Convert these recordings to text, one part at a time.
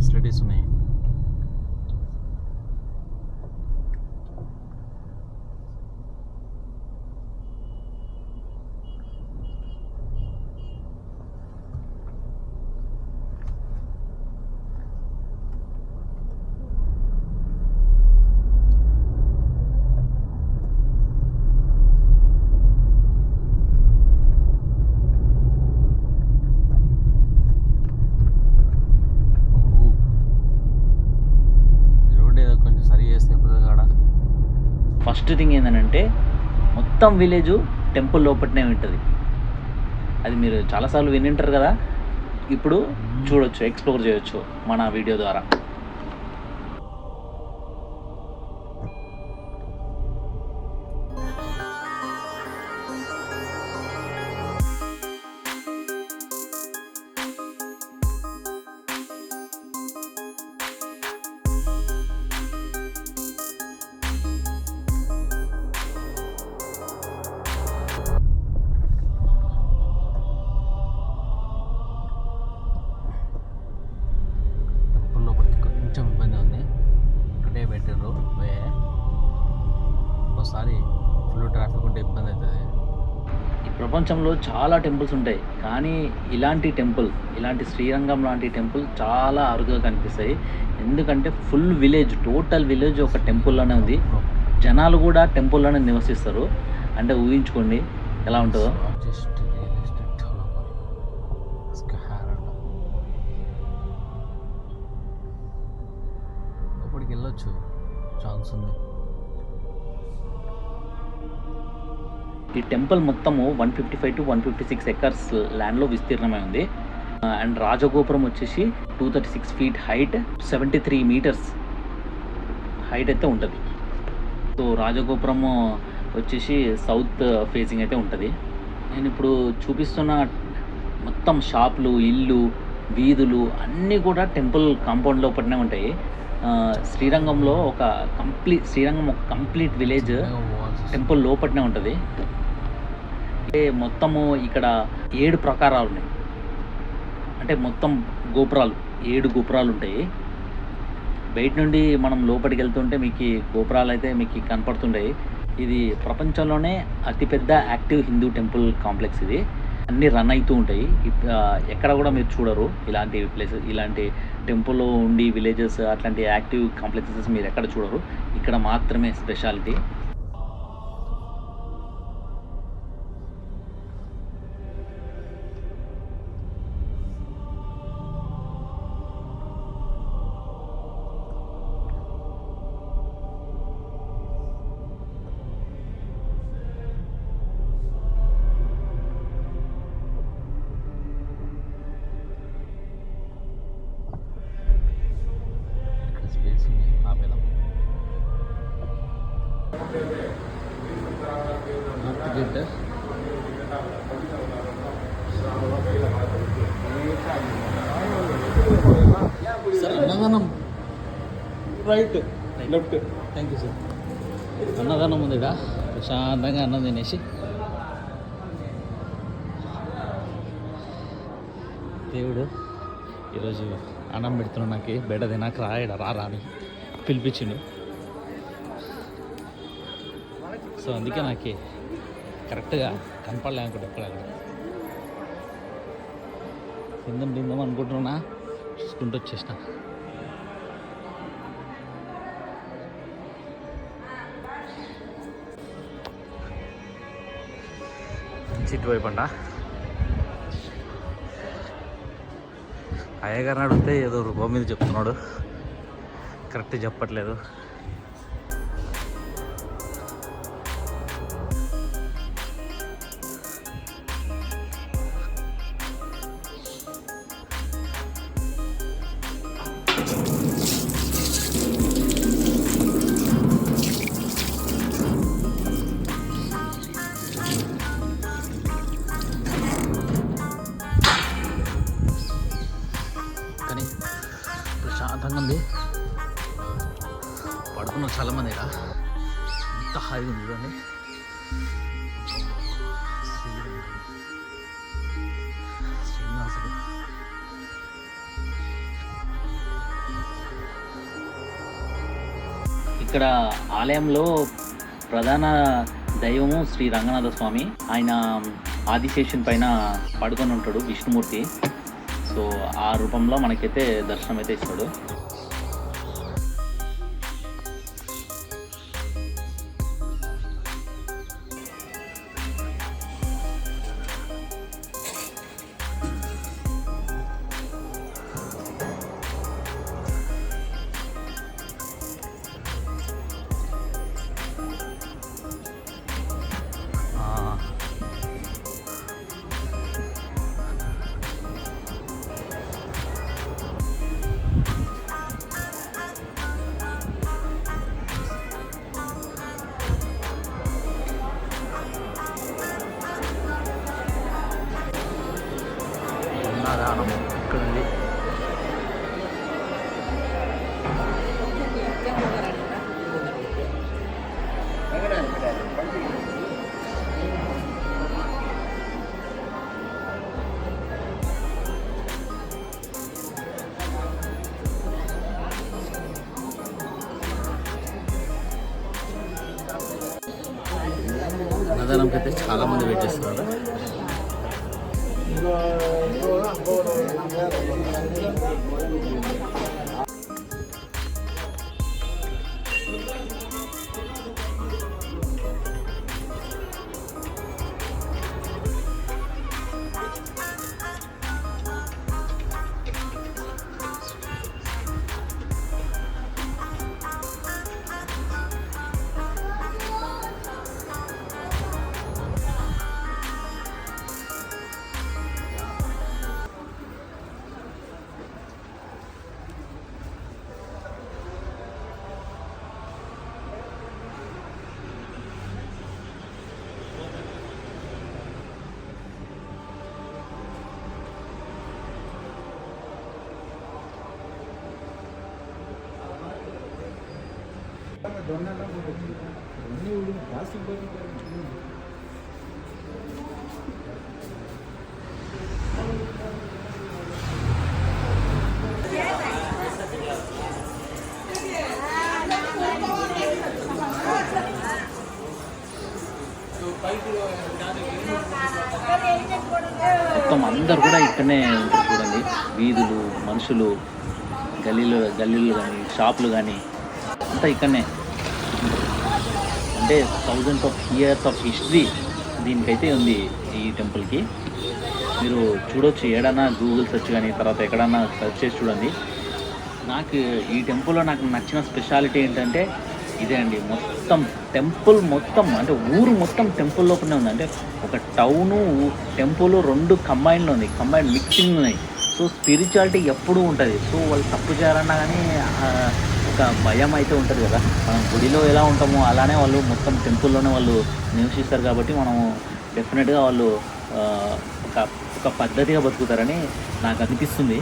Facilities ఉన్నాయి. First thing ఏంటంటే మొత్తం విలేజ్ టెంపుల్ లోపలనే ఉంటుంది. అది మీరు చాలాసార్లు వినింటారు కదా. ఇప్పుడు చూడొచ్చు, ఎక్స్ప్లోర్ చేయొచ్చు మన వీడియో ద్వారా. ఒకసారి ఫుల్ ట్రాఫిక్ ఉంటే ఇబ్బంది అవుతుంది. ఈ ప్రపంచంలో చాలా టెంపుల్స్ ఉంటాయి, కానీ ఇలాంటి శ్రీరంగం లాంటి టెంపుల్ చాలా అరుదుగా కనిపిస్తాయి. ఎందుకంటే ఫుల్ విలేజ్, టోటల్ విలేజ్ ఒక టెంపుల్లోనే ఉంది. జనాలు కూడా టెంపుల్లోనే నివసిస్తారు. అంటే ఊహించుకోండి ఎలా ఉంటుందో. లోపలికి వెళ్ళొచ్చు, ఛాన్స్ ఉంది. ఈ టెంపుల్ మొత్తము 155 to 156 ఎకర్స్ ల్యాండ్లో విస్తీర్ణమై ఉంది. అండ్ రాజగోపురం వచ్చేసి 236 feet హైట్, 73 meters హైట్ అయితే ఉంటుంది. సో రాజగోపురము వచ్చేసి సౌత్ ఫేసింగ్ అయితే ఉంటుంది. నేను ఇప్పుడు చూపిస్తున్న మొత్తం షాపులు, ఇల్లు, వీధులు అన్నీ కూడా టెంపుల్ కాంపౌండ్ లోపలనే ఉంటాయి. శ్రీరంగం ఒక కంప్లీట్ విలేజ్ టెంపుల్ లోపలనే ఉంటుంది. మొత్తము ఇక్కడ 7 ప్రాకారాలు ఉన్నాయి. అంటే మొత్తం గోపురాలు 7 గోపురాలు ఉంటాయి. బయట నుండి మనం లోపలికి వెళ్తుంటే మీకు గోపురాలు అయితే మీకు కనపడుతుంటాయి. ఇది ప్రపంచంలోనే అతిపెద్ద యాక్టివ్ హిందూ టెంపుల్ కాంప్లెక్స్. ఇది అన్నీ రన్ అవుతూ ఉంటాయి. ఎక్కడ కూడా మీరు చూడరు ఇలాంటి ప్లేసెస్, ఇలాంటి టెంపుల్లో ఉండి విలేజెస్ అట్లాంటి యాక్టివ్ కాంప్లెక్సెస్ మీరు ఎక్కడ చూడరు. ఇక్కడ మాత్రమే స్పెషాలిటీ. అన్నదానం right left. Thank you sir. అన్నదానం ఉంది ఇక్కడ, ప్రశాంతంగా అన్నం తినేసి దేవుడు ఈరోజు అన్నం పెడుతున్నాడు. నాకు బెడ తినాక రారా అని పిలిపించిండు. సో అందుకే నాకు కరెక్ట్గా కనపడలే అనుకుంటా. ఎక్కడ తిందాం అనుకుంటున్నా, చూసుకుంటూ వచ్చేసిన. చిట్టు వైపు అంట. అయ్యగారిని అడిగితే ఏదో రూపం మీద చెప్తున్నాడు, కరెక్ట్ చెప్పట్లేదు. ప్రశాంతంగా ఉంది. పడుకున్న చాలామంది ఇక్కడ. ఎంత హాయిగా ఉంది చూడండి. శ్రీనివాసుడు ఇక్కడ ఆలయంలో ప్రధాన దైవము శ్రీ రంగనాథ స్వామి. ఆయన ఆదిశేషన్ పైన పడుకొని ఉంటాడు విష్ణుమూర్తి. సో ఆ రూపంలో మనకైతే దర్శనం అయితే ఇస్తాడు. అన్నదానం ఇక్కడ ఉంది. అన్నదానంకి అయితే చాలా మంది వెయిట్ చేస్తున్నారు. మొత్తం అందరు కూడా ఇక్కడనే ఉంటారు చూడండి. వీధులు, మనుషులు, గల్లీలు కానీ, షాపులు కానీ అంతా ఇక్కడనే. అంటే thousands of years of history దీనికైతే ఉంది ఈ టెంపుల్కి. మీరు చూడొచ్చు, ఏడన్నా గూగుల్ సెర్చ్ కానీ తర్వాత ఎక్కడన్నా సెర్చ్ చేసి చూడండి. నాకు ఈ టెంపుల్లో నాకు నచ్చిన స్పెషాలిటీ ఏంటంటే ఇదే అండి. మొత్తం టెంపుల్ మొత్తం అంటే ఊరు మొత్తం టెంపుల్ లోపలనే ఉంది. అంటే ఒక టౌను టెంపుల్ రెండు కంబైన్లో ఉంది, కంబైన్ మిక్సింగ్ ఉన్నాయి. సో స్పిరిచువాలిటీ ఎప్పుడూ ఉంటుంది. సో వాళ్ళు తప్పు చేయాలన్నా కానీ ఒక భయం అయితే ఉంటుంది కదా. మనం గుడిలో ఎలా ఉంటామో అలానే వాళ్ళు మొత్తం టెంపుల్లోనే వాళ్ళు నివసిస్తారు. కాబట్టి మనం డెఫినెట్గా వాళ్ళు ఒక పద్ధతిగా బతుకుతారని నాకు అనిపిస్తుంది.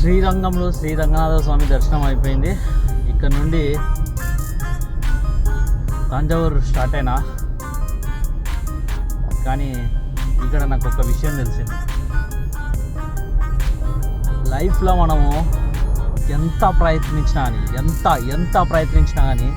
శ్రీరంగంలో శ్రీ రంగనాథ స్వామి దర్శనం అయిపోయింది. ఇక్కడ నుండి తంజావూరు స్టార్ట్ అయినా, కానీ ఇక్కడ నాకు ఒక విషయం తెలిసింది. లైఫ్లో మనము ఎంత ప్రయత్నించినా కానీ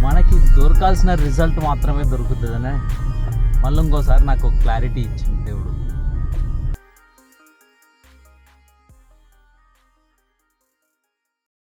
మనకి దొరకాల్సిన రిజల్ట్ మాత్రమే దొరుకుతుందనే మళ్ళీ ఇంకోసారి నాకు క్లారిటీ ఇచ్చింది దేవుడు.